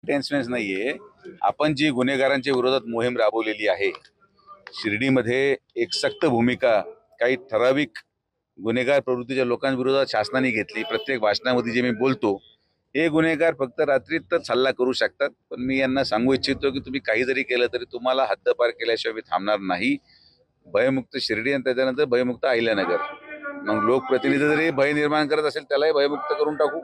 Tension नाहीये। आपण जी गुन्हेगारांच्या विरोधात मोहीम राबवलेली आहे, शिर्डीमध्ये एक सक्त भूमिका काही ठराविक गुन्हेगार प्रवृत्तीच्या लोकांविरोधात शासनाने घेतली। प्रत्येक भाषणामध्ये जे मी बोलतो, हे गुन्हेगार फक्त रात्रीतच हल्ला करू शकतात, पण मी यांना सांगू इच्छितो की तुम्ही काही जरी केलं तरी तुम्हाला हद्दपार केल्याशिवाय मी थांबणार नाही। भयमुक्त शिर्डी आणि त्याच्यानंतर भयमुक्त अहिल्यानगर। मग लोकप्रतिनिधी जरी भय निर्माण करत असेल त्यालाही भयमुक्त करून टाकू,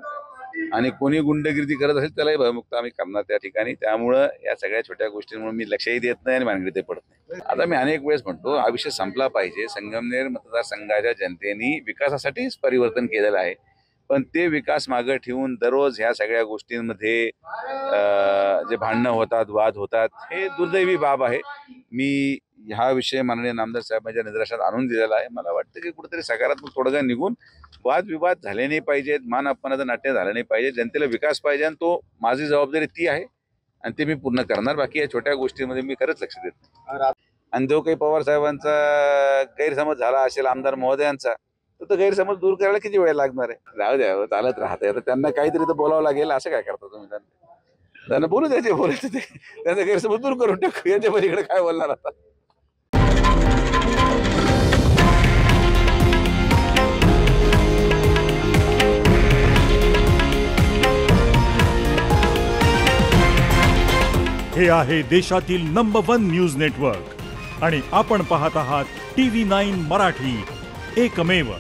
आणि कोणी गुंडगिरी करत असेल त्यालाही भयमुक्त आम्ही करणार त्या ठिकाणी। त्यामुळं या सगळ्या छोट्या गोष्टींमुळे मी लक्षही देत नाही आणि भानगडीत पडत नाही। आता मी अनेक वेळेस म्हणतो, हा विषय संपला पाहिजे। संगमनेर मतदारसंघाच्या जनतेने विकासासाठीच परिवर्तन केलेलं आहे, पण ते विकास मागे ठेवून दररोज ह्या सगळ्या गोष्टींमध्ये जे भांडणं होतात, वाद होतात, हे दुर्दैवी बाब आहे। मी हा विषय माननीय नामदार साहेबांच्या निदर्शनास आणून दिलेला आहे। मला वाटतं की कुठेतरी सकारात्मक तोडगा निघून वादविवाद झाले नाही पाहिजेत, मान अपमानाचं नाट्य झालं नाही पाहिजे। जनतेला विकास पाहिजे आणि तो माझी जबाबदारी ती आहे आणि ते मी पूर्ण करणार। बाकी या छोट्या गोष्टींमध्ये मी खरंच लक्ष देत नाही। आणि जो काही पवार साहेबांचा गैरसमज झाला असेल आमदार महोदयांचा, तर तो गैरसमज दूर करायला किती वेळ लागणार आहे? राहू द्या, चालत राहते। आता त्यांना काहीतरी तर बोलावं लागेल। असं काय करता तुम्ही? त्यांना बोलू द्यायचे, बोलायचं ते, त्यांचा गैरसमज दूर करून टाकू। याच्या पलीकडे काय बोलणार आता? हे आहे देशातील नंबर 1 न्यूज नेटवर्क आणि आपण पाहत आहात TV9 मराठी, एकमेव।